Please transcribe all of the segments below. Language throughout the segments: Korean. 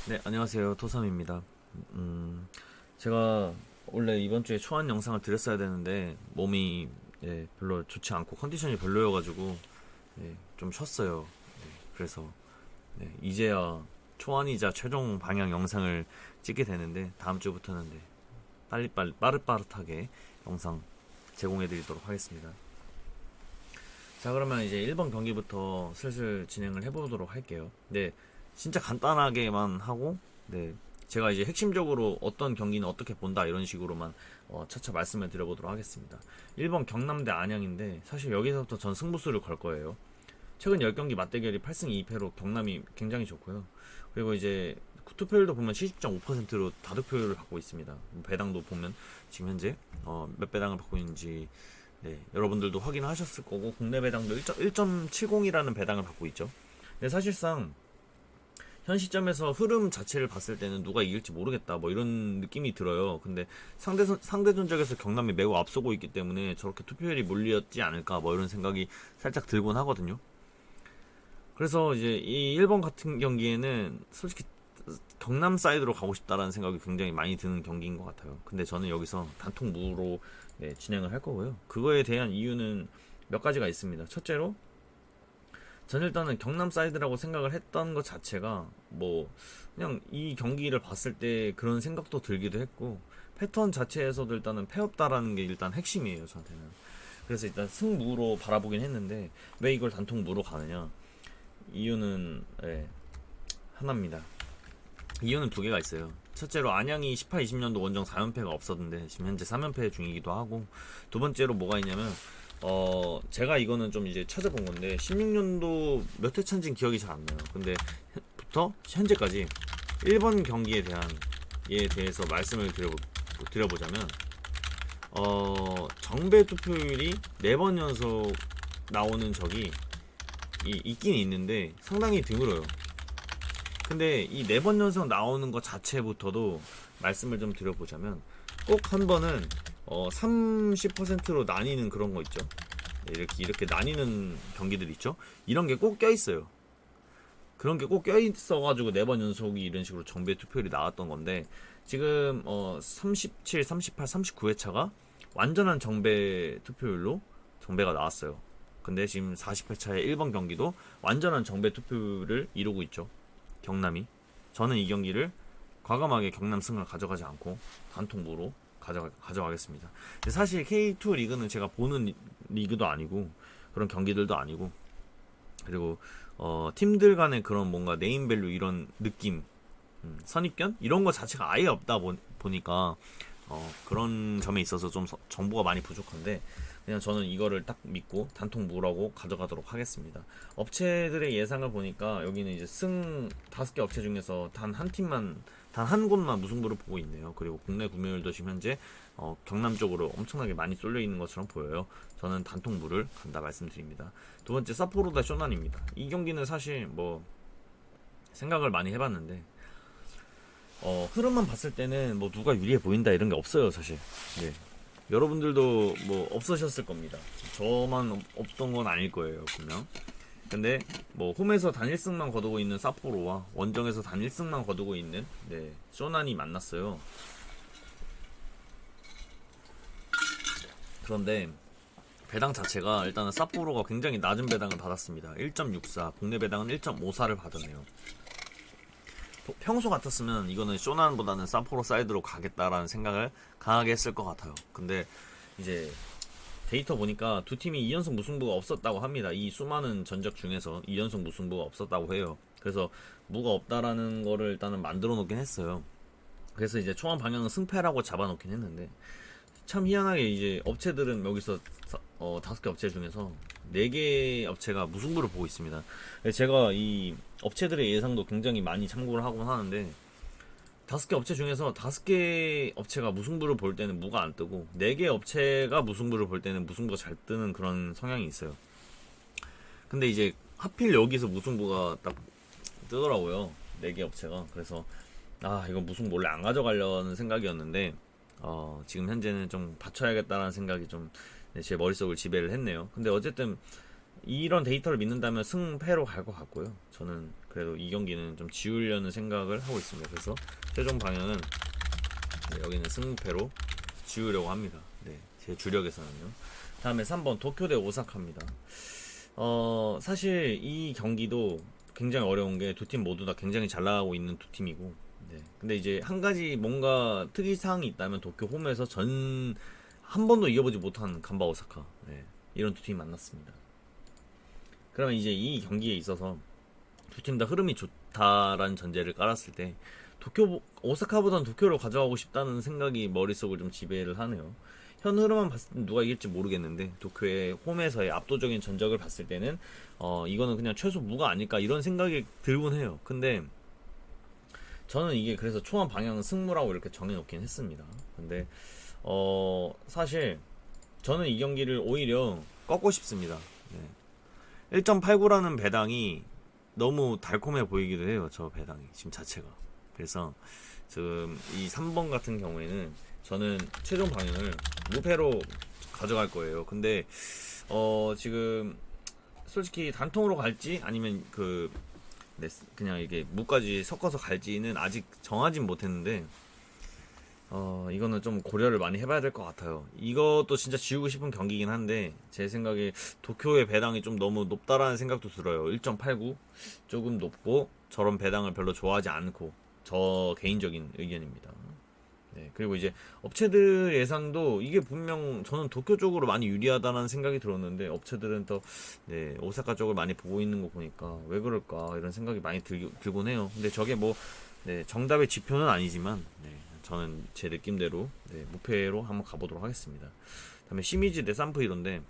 네, 안녕하세요. 토삼입니다. 제가 원래 이번 주에 초안 영상을 드렸어야 되는데 몸이 별로 좋지 않고 컨디션이 별로여가지고 좀 쉬었어요. 그래서 이제야 초안이자 최종 방향 영상을 찍게 되는데 다음 주부터는 빨리빨리 빠릇빠릇하게 영상 제공해드리도록 하겠습니다. 자, 그러면 이제 1번 경기부터 슬슬 진행을 해보도록 할게요. 네, 진짜 간단하게만 하고, 네, 제가 이제 핵심적으로 어떤 경기는 어떻게 본다 이런 식으로만 차차 말씀을 드려보도록 하겠습니다. 1번 경남대 안양인데 사실 여기서부터 전 승부수를 걸 거예요. 최근 10경기 맞대결이 8승 2패로 경남이 굉장히 좋고요. 그리고 이제 투표율도 보면 70.5%로 다득표율을 받고 있습니다. 배당도 보면 지금 현재 몇 배당을 받고 있는지 여러분들도 확인하셨을 거고, 국내 배당도 1.70이라는 배당을 받고 있죠. 근데 사실상 현 시점에서 흐름 자체를 봤을 때는 누가 이길지 모르겠다 뭐 이런 느낌이 들어요. 근데 상대 전적에서 경남이 매우 앞서고 있기 때문에 저렇게 투표율이 몰렸지 않을까 뭐 이런 생각이 살짝 들곤 하거든요. 그래서 이제 이 1번 같은 경기에는 솔직히 경남 사이드로 가고 싶다라는 생각이 굉장히 많이 드는 경기인 것 같아요. 근데 저는 여기서 단통 무로 진행을 할 거고요. 그거에 대한 이유는 몇 가지가 있습니다. 첫째로, 전 일단은 경남 사이드라고 생각을 했던 것 자체가 뭐 그냥 이 경기를 봤을 때 그런 생각도 들기도 했고, 패턴 자체에서도 일단은 패없다라는 게 일단 핵심이에요, 저한테는. 그래서 일단 승무로 바라보긴 했는데 왜 이걸 단통 무로 가느냐, 이유는 하나입니다. 이유는 두 개가 있어요. 첫째로, 안양이 18-20년도 원정 4연패가 없었는데 지금 현재 3연패 중이기도 하고, 두 번째로 뭐가 있냐면 제가 이거는 좀 이제 찾아본 건데 16년도 몇 회 찬진 기억이 잘 안 나요. 근데 부터 현재까지 1번 경기에 대해서 말씀을 드려보자면 정배 투표율이 4번 연속 나오는 적이 있긴 있는데 상당히 드물어요. 근데 이 4번 연속 나오는 것 자체부터도 말씀을 좀 드려보자면, 꼭 한 번은 30%로 나뉘는 그런 거 있죠. 이렇게 나뉘는 경기들 있죠. 이런 게 꼭 껴있어요. 그런 게 꼭 껴있어가지고 4번 연속이 이런 식으로 정배 투표율이 나왔던 건데, 지금 37, 38, 39회 차가 완전한 정배 투표율로 정배가 나왔어요. 근데 지금 40회 차의 1번 경기도 완전한 정배 투표율을 이루고 있죠, 경남이. 저는 이 경기를 과감하게 경남 승을 가져가지 않고 단통무로 가져가겠습니다. 근데 사실 K2 리그는 제가 보는 리그도 아니고 그런 경기들도 아니고, 그리고 팀들 간의 그런 뭔가 네임밸류 이런 느낌, 선입견 이런 거 자체가 아예 없다 보니까 그런 점에 있어서 좀 정보가 많이 부족한데, 그냥 저는 이거를 딱 믿고 단통 무라고 가져가도록 하겠습니다. 업체들의 예상을 보니까 여기는 이제 승 5개 업체 중에서 단 한 곳만 무승부를 보고 있네요. 그리고 국내 구매율도 지금 현재 경남 쪽으로 엄청나게 많이 쏠려 있는 것처럼 보여요. 저는 단통 무를 간다 말씀드립니다. 두 번째, 사포로 대 쇼난입니다. 이 경기는 사실 뭐 생각을 많이 해봤는데 흐름만 봤을 때는 뭐 누가 유리해 보인다 이런 게 없어요, 사실. 네. 여러분들도 뭐 없으셨을 겁니다. 저만 없던 건 아닐 거예요, 분명. 근데 뭐 홈에서 단 1승만 거두고 있는 사포로와 원정에서 단 1승만 거두고 있는 쇼난이 만났어요. 그런데 배당 자체가 일단은 사포로가 굉장히 낮은 배당을 받았습니다. 1.64, 국내 배당은 1.54를 받았네요. 평소 같았으면 이거는 쇼난보다는 사포로 사이드로 가겠다라는 생각을 강하게 했을 것 같아요. 근데 이제 데이터 보니까 두 팀이 2연속 무승부가 없었다고 합니다. 이 수많은 전적 중에서 2연속 무승부가 없었다고 해요. 그래서 무가 없다라는 거를 일단은 만들어 놓긴 했어요. 그래서 이제 초반 방향은 승패라고 잡아놓긴 했는데, 참 희한하게 이제 업체들은 여기서 5개 업체 중에서 4개 업체가 무승부를 보고 있습니다. 제가 이 업체들의 예상도 굉장히 많이 참고를 하곤 하는데, 5개 업체 중에서 5개 업체가 무승부를 볼 때는 무가 안 뜨고 4개 업체가 무승부를 볼 때는 무승부가 잘 뜨는 그런 성향이 있어요. 근데 이제 하필 여기서 무승부가 딱 뜨더라고요, 4개 업체가. 그래서 이건 무승부 원래 안 가져가려는 생각이었는데 지금 현재는 좀 받쳐야겠다라는 생각이 좀 제 머릿속을 지배를 했네요. 근데 어쨌든 이런 데이터를 믿는다면 승패로 갈 것 같고요. 저는 그래도 이 경기는 좀 지우려는 생각을 하고 있습니다. 그래서 최종 방향은 네, 여기는 승패로 지우려고 합니다. 네, 제 주력에서는요. 다음에 3번 도쿄 대 오사카입니다. 사실 이 경기도 굉장히 어려운 게 두 팀 모두 다 굉장히 잘 나가고 있는 두 팀이고, 네. 근데 이제 한 가지 뭔가 특이사항이 있다면 도쿄 홈에서 한 번도 이겨보지 못한 간바 오사카, 네. 이런 두 팀이 만났습니다. 그러면 이제 이 경기에 있어서 두 팀 다 흐름이 좋다라는 전제를 깔았을 때 오사카보다는 도쿄를 가져가고 싶다는 생각이 머릿속을 좀 지배를 하네요. 현 흐름만 봤을 때 누가 이길지 모르겠는데 도쿄의 홈에서의 압도적인 전적을 봤을 때는 이거는 그냥 최소 무가 아닐까 이런 생각이 들곤 해요. 근데 저는 이게 그래서 초반 방향은 승무라고 이렇게 정해놓긴 했습니다. 근데 사실 저는 이 경기를 오히려 꺾고 싶습니다. 네. 1.89라는 배당이 너무 달콤해 보이기도 해요. 저 배당이 지금 자체가. 그래서 지금 이 3번 같은 경우에는 저는 최종 방향을 무패로 가져갈 거예요. 근데 지금 솔직히 단통으로 갈지 아니면 그냥 이게 무까지 섞어서 갈지는 아직 정하진 못했는데 이거는 좀 고려를 많이 해봐야 될 것 같아요. 이것도 진짜 지우고 싶은 경기긴 한데 제 생각에 도쿄의 배당이 좀 너무 높다라는 생각도 들어요. 1.89 조금 높고 저런 배당을 별로 좋아하지 않고 저 개인적인 의견입니다. 네, 그리고 이제 업체들 예상도 이게 분명 저는 도쿄 쪽으로 많이 유리하다는 생각이 들었는데 업체들은 또 네, 오사카 쪽을 많이 보고 있는 거 보니까 왜 그럴까 이런 생각이 많이 들곤 해요. 근데 저게 뭐 네, 정답의 지표는 아니지만 네, 저는 제 느낌대로 네, 무패로 한번 가보도록 하겠습니다. 다음에 시미즈 대 산프히로인데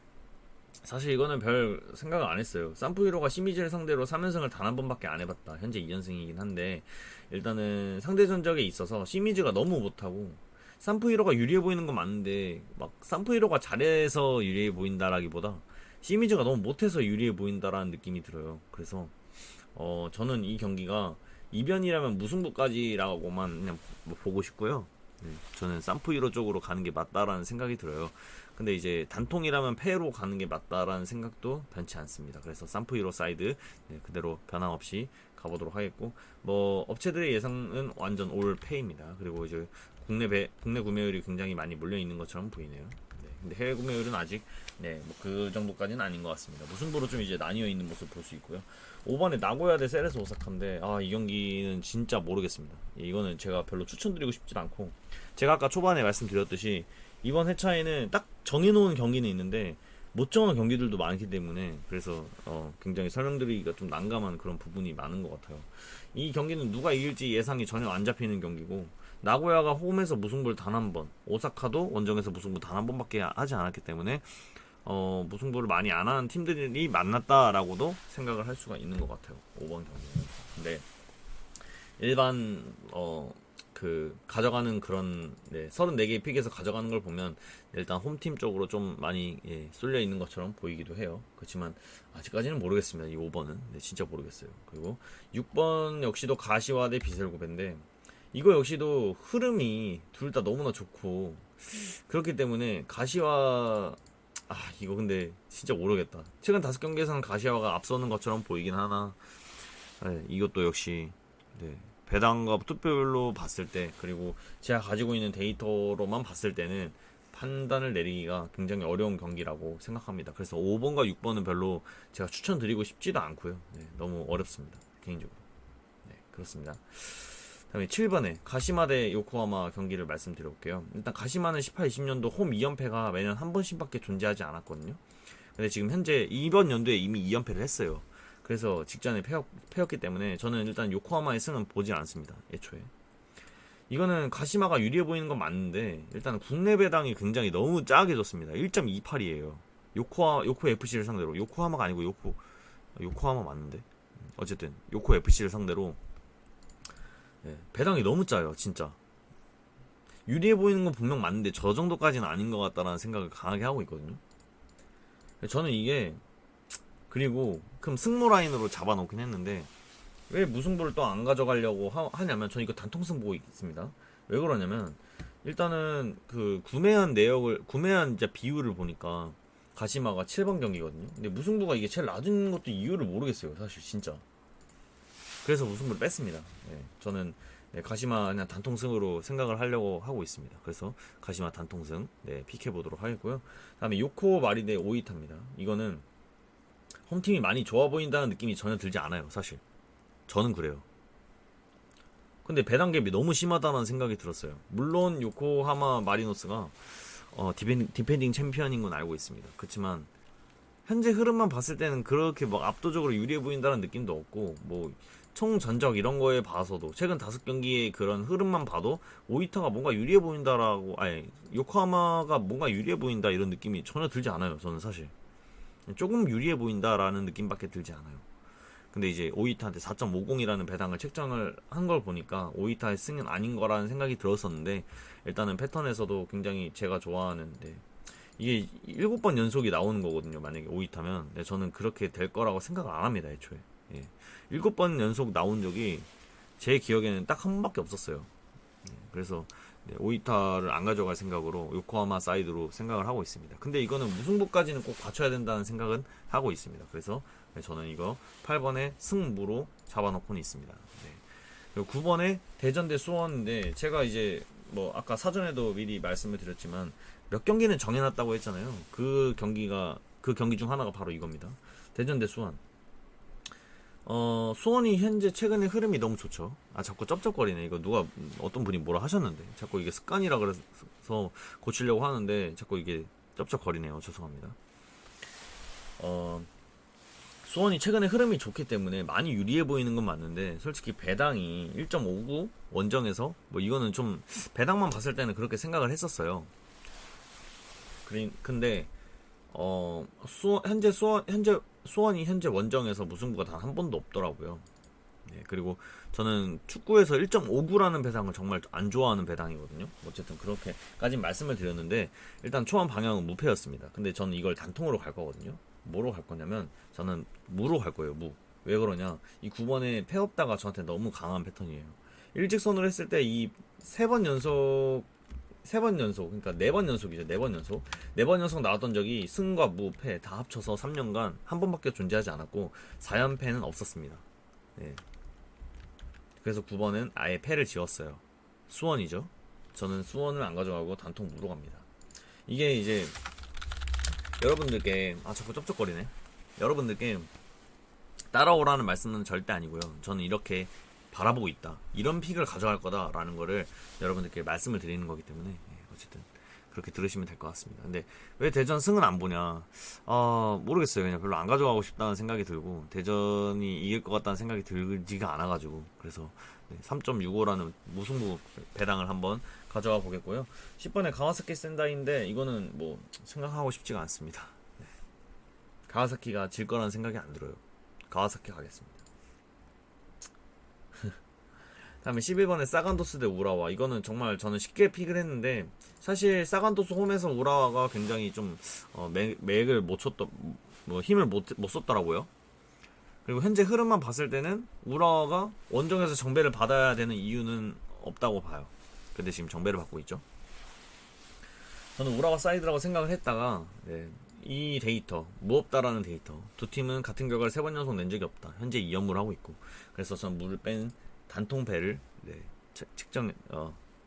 사실 이거는 별 생각을 안 했어요. 산프히로가 시미즈를 상대로 3연승을 단 한 번밖에 안 해봤다. 현재 2연승이긴 한데 일단은 상대 전적에 있어서 시미즈가 너무 못하고 산프히로가 유리해 보이는 건 맞는데 막 산프히로가 잘해서 유리해 보인다라기보다 시미즈가 너무 못해서 유리해 보인다라는 느낌이 들어요. 그래서 저는 이 경기가 이변이라면 무승부까지라고만 그냥 보고 싶고요. 네, 저는 산프히로 쪽으로 가는 게 맞다라는 생각이 들어요. 근데 이제 단통이라면 패로 가는 게 맞다라는 생각도 변치 않습니다. 그래서 산프히로 사이드 네, 그대로 변함없이 가보도록 하겠고 뭐 업체들의 예상은 완전 올 패입니다. 그리고 이제 국내 구매율이 굉장히 많이 몰려 있는 것처럼 보이네요. 네, 근데 해외 구매율은 아직 네, 뭐 그 정도까지는 아닌 것 같습니다. 무승부로 좀 이제 나뉘어 있는 모습 볼 수 있고요. 5번에 나고야 대 세레스 오사카인데 이 경기는 진짜 모르겠습니다. 이거는 제가 별로 추천드리고 싶지 않고 제가 아까 초반에 말씀드렸듯이 이번 회차에는 딱 정해놓은 경기는 있는데 못 정한 경기들도 많기 때문에 그래서 굉장히 설명드리기가 좀 난감한 그런 부분이 많은 것 같아요. 이 경기는 누가 이길지 예상이 전혀 안 잡히는 경기고 나고야가 홈에서 무승부를 단 한 번, 오사카도 원정에서 무승부 단 한 번밖에 하지 않았기 때문에 무승부를 많이 안 하는 팀들이 만났다라고도 생각을 할 수가 있는 것 같아요. 5번 경기는. 근데 일반 가져가는 그런 34개의 픽에서 가져가는 걸 보면 일단 홈팀 쪽으로 좀 많이 쏠려 있는 것처럼 보이기도 해요. 그렇지만 아직까지는 모르겠습니다. 이 5번은 진짜 모르겠어요. 그리고 6번 역시도 가시와 대 비셀고베인데 이거 역시도 흐름이 둘 다 너무나 좋고 그렇기 때문에 가시와 이거 근데 진짜 모르겠다. 최근 5경기에서는 가시와가 앞서는 것처럼 보이긴 하나 이것도 역시 배당과 투표율로 봤을 때 그리고 제가 가지고 있는 데이터로만 봤을 때는 판단을 내리기가 굉장히 어려운 경기라고 생각합니다. 그래서 5번과 6번은 별로 제가 추천드리고 싶지도 않고요. 너무 어렵습니다. 개인적으로. 그렇습니다. 다음에 7번에 가시마 대 요코하마 경기를 말씀드려볼게요. 일단 가시마는 18-20년도 홈 2연패가 매년 한 번씩밖에 존재하지 않았거든요. 근데 지금 현재 이번 연도에 이미 2연패를 했어요. 그래서 직전에 패였기 때문에 저는 일단 요코하마의 승은 보지 않습니다. 애초에. 이거는 가시마가 유리해 보이는 건 맞는데 일단 국내 배당이 굉장히 너무 짜게 줬습니다. 1.28이에요. 요코 FC를 상대로. 요코하마가 아니고 요코하마 맞는데. 어쨌든 요코 FC를 상대로 배당이 너무 짜요. 진짜. 유리해 보이는 건 분명 맞는데 저 정도까지는 아닌 것 같다라는 생각을 강하게 하고 있거든요. 저는 이게 그리고 그럼 승무 라인으로 잡아놓긴 했는데 왜 무승부를 또 안 가져가려고 하냐면 저는 이거 단통승 보고 있습니다. 왜 그러냐면 일단은 구매한 이제 비율을 보니까 가시마가 7번 경기거든요. 근데 무승부가 이게 제일 낮은 것도 이유를 모르겠어요. 사실 진짜. 그래서 무승부를 뺐습니다. 네, 저는 네, 가시마 그냥 단통승으로 생각을 하려고 하고 있습니다. 그래서 가시마 단통승 네, 픽해 보도록 하겠고요. 다음에 요코 마리네 오이타입니다. 이거는 홈팀이 많이 좋아 보인다는 느낌이 전혀 들지 않아요. 사실 저는 그래요. 근데 배당갭이 너무 심하다는 생각이 들었어요. 물론 요코하마 마리노스가 디펜딩 챔피언인 건 알고 있습니다. 그렇지만 현재 흐름만 봤을 때는 그렇게 막 압도적으로 유리해 보인다는 느낌도 없고, 뭐 총 전적 이런 거에 봐서도 최근 5경기의 그런 흐름만 봐도 오이타가 뭔가 유리해 보인다라고, 아니 요코하마가 뭔가 유리해 보인다 이런 느낌이 전혀 들지 않아요. 저는 사실 조금 유리해 보인다라는 느낌밖에 들지 않아요. 근데 이제 오이타한테 4.50이라는 배당을 책정을 한 걸 보니까 오이타의 승은 아닌 거라는 생각이 들었었는데, 일단은 패턴에서도 굉장히 제가 좋아하는데 이게 7번 연속이 나오는 거거든요. 만약에 오이타면. 네, 저는 그렇게 될 거라고 생각을 안 합니다. 애초에. 예. 7번 연속 나온 적이 제 기억에는 딱 한 번밖에 없었어요. 그래서 네, 오이타를 안 가져갈 생각으로 요코하마 사이드로 생각을 하고 있습니다. 근데 이거는 무승부까지는 꼭 받쳐야 된다는 생각은 하고 있습니다. 그래서 네, 저는 이거 8번에 승무로 잡아놓고는 있습니다. 네. 그리고 9번에 대전 대 수원인데, 제가 이제 뭐 아까 사전에도 미리 말씀을 드렸지만 몇 경기는 정해놨다고 했잖아요. 그 경기 중 하나가 바로 이겁니다. 대전 대 수원. 수원이 현재 최근에 흐름이 너무 좋죠. 아, 자꾸 쩝쩝거리네. 이거 누가, 어떤 분이 뭐라 하셨는데. 자꾸 이게 습관이라 그래서 고치려고 하는데, 자꾸 이게 쩝쩝거리네요. 죄송합니다. 수원이 최근에 흐름이 좋기 때문에 많이 유리해 보이는 건 맞는데, 솔직히 배당이 1.59 원정에서, 뭐 이거는 좀, 배당만 봤을 때는 그렇게 생각을 했었어요. 근데, 수원이 현재 원정에서 무승부가 단 한 번도 없더라고요. 네, 그리고 저는 축구에서 1.59라는 배당을 정말 안 좋아하는 배당이거든요. 어쨌든 그렇게까지 말씀을 드렸는데, 일단 초반 방향은 무패였습니다. 근데 저는 이걸 단통으로 갈 거거든요. 뭐로 갈 거냐면, 저는 무로 갈 거예요. 무. 왜 그러냐? 이 9번에 패 없다가 저한테 너무 강한 패턴이에요. 일직선으로 했을 때 이 3번 연속, 그러니까 4번 연속이죠. 4번 연속. 4번 연속 나왔던 적이 승과 무, 패 다 합쳐서 3년간 한 번밖에 존재하지 않았고 4연패는 없었습니다. 네. 그래서 9번은 아예 패를 지웠어요. 수원이죠. 저는 수원을 안 가져가고 단통 무로 갑니다. 이게 이제 여러분들께, 자꾸 쩝쩝거리네. 여러분들께 따라오라는 말씀은 절대 아니고요. 저는 이렇게 바라보고 있다, 이런 픽을 가져갈 거다라는 거를 여러분들께 말씀을 드리는 거기 때문에, 어쨌든 그렇게 들으시면 될 것 같습니다. 근데 왜 대전 승은 안 보냐? 모르겠어요. 그냥 별로 안 가져가고 싶다는 생각이 들고, 대전이 이길 것 같다는 생각이 들지가 않아가지고, 그래서 3.65라는 무승부 배당을 한번 가져가 보겠고요. 10번에 가와사키 센다이인데, 이거는 뭐 생각하고 싶지가 않습니다. 네. 가와사키가 질 거라는 생각이 안 들어요. 가와사키 가겠습니다. 다음에 11번에 사간도스 대 우라와. 이거는 정말 저는 쉽게 픽을 했는데, 사실 사간도스 홈에서 우라와가 굉장히 좀 맥을 못 쳤더, 뭐 힘을 못 썼더라고요. 그리고 현재 흐름만 봤을 때는 우라와가 원정에서 정배를 받아야 되는 이유는 없다고 봐요. 근데 지금 정배를 받고 있죠. 저는 우라와 사이드라고 생각을 했다가, 네, 이 데이터, 무없다라는 데이터, 두 팀은 같은 결과를 3번 연속 낸 적이 없다, 현재 2연무를 하고 있고, 그래서 저는 물을 뺀 단통패를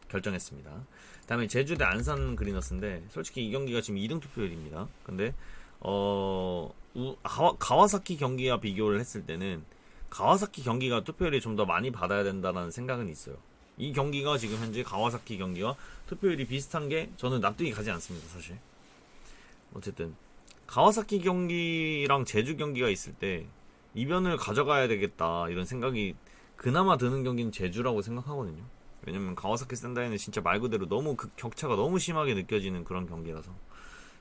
결정했습니다. 다음에 제주 대 안산 그리너스인데, 솔직히 이 경기가 지금 2등 투표율입니다. 근데 가와사키 경기와 비교를 했을 때는 가와사키 경기가 투표율이 좀 더 많이 받아야 된다는 생각은 있어요. 이 경기가 지금 현재 가와사키 경기와 투표율이 비슷한 게 저는 납득이 가지 않습니다. 사실 어쨌든 가와사키 경기랑 제주 경기가 있을 때 이변을 가져가야 되겠다, 이런 생각이 그나마 드는 경기는 제주라고 생각하거든요. 왜냐면 가와사키 센다이는 진짜 말 그대로 너무 격차가 너무 심하게 느껴지는 그런 경기라서.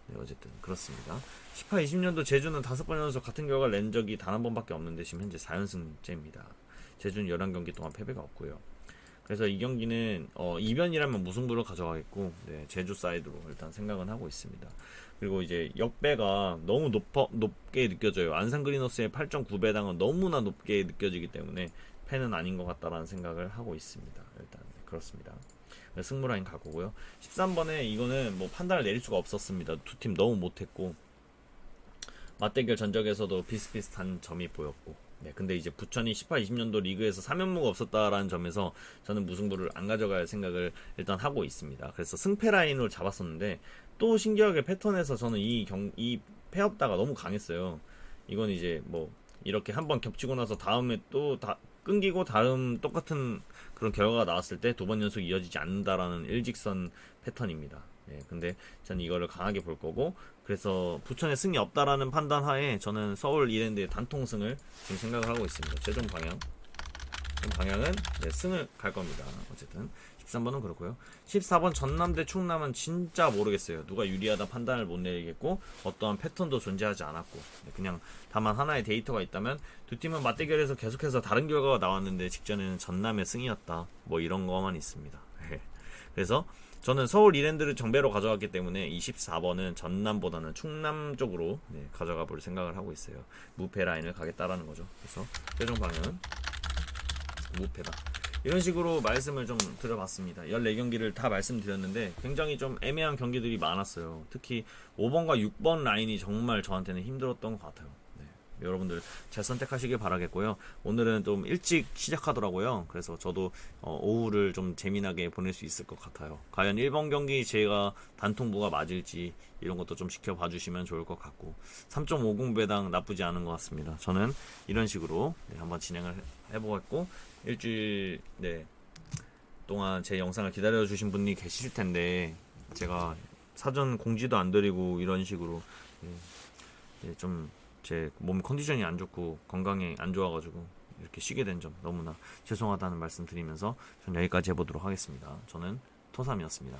네, 어쨌든 그렇습니다. 18, 20년도 제주는 5번 연속 같은 결과를 낸 적이 단 한 번밖에 없는데, 지금 현재 4연승째입니다. 제주는 11경기 동안 패배가 없고요. 그래서 이 경기는 이변이라면 무승부를 가져가겠고, 네, 제주 사이드로 일단 생각은 하고 있습니다. 그리고 이제 역배가 너무 높게 느껴져요. 안산 그리너스의 8.9배당은 너무나 높게 느껴지기 때문에 패는 아닌 것 같다라는 생각을 하고 있습니다. 일단 그렇습니다. 승무라인 가고요. 13번에 이거는 뭐 판단을 내릴 수가 없었습니다. 두 팀 너무 못했고, 맞대결 전적에서도 비슷비슷한 점이 보였고, 네, 근데 이제 부천이 18-20년도 리그에서 3연무가 없었다라는 점에서 저는 무승부를 안 가져갈 생각을 일단 하고 있습니다. 그래서 승패 라인으로 잡았었는데 또 신기하게 패턴에서 저는 이 패업다가 너무 강했어요. 이건 이제 뭐 이렇게 한번 겹치고 나서 다음에 또 끊기고 다음 똑같은 그런 결과가 나왔을 때 두 번 연속 이어지지 않는다라는 일직선 패턴입니다. 예, 근데 저는 이거를 강하게 볼 거고, 그래서 부천에 승이 없다라는 판단 하에 저는 서울 이랜드의 단통승을 지금 생각을 하고 있습니다. 최종 방향은 네, 승을 갈 겁니다. 어쨌든 13번은 그렇고요. 14번 전남 대 충남은 진짜 모르겠어요. 누가 유리하다 판단을 못 내리겠고 어떠한 패턴도 존재하지 않았고, 그냥 다만 하나의 데이터가 있다면 두 팀은 맞대결에서 계속해서 다른 결과가 나왔는데 직전에는 전남의 승이었다, 뭐 이런 거만 있습니다. 그래서 저는 서울 이랜드를 정배로 가져갔기 때문에 24번은 전남보다는 충남 쪽으로 가져가 볼 생각을 하고 있어요. 무패 라인을 가겠다라는 거죠. 그래서 최종 방향은 무패다. 이런 식으로 말씀을 좀 드려봤습니다. 14경기를 다 말씀드렸는데 굉장히 좀 애매한 경기들이 많았어요. 특히 5번과 6번 라인이 정말 저한테는 힘들었던 것 같아요. 네, 여러분들 잘 선택하시길 바라겠고요. 오늘은 좀 일찍 시작하더라고요. 그래서 저도 오후를 좀 재미나게 보낼 수 있을 것 같아요. 과연 1번 경기 제가 단통부가 맞을지 이런 것도 좀 지켜봐 주시면 좋을 것 같고, 3.50배당 나쁘지 않은 것 같습니다. 저는 이런 식으로 한번 진행을 해보았고, 일주일 동안 제 영상을 기다려주신 분이 계실 텐데 제가 사전 공지도 안 드리고 이런 식으로 좀 제 몸 컨디션이 안 좋고 건강이 안 좋아가지고 이렇게 쉬게 된 점 너무나 죄송하다는 말씀 드리면서 전 여기까지 해보도록 하겠습니다. 저는 토삼이었습니다.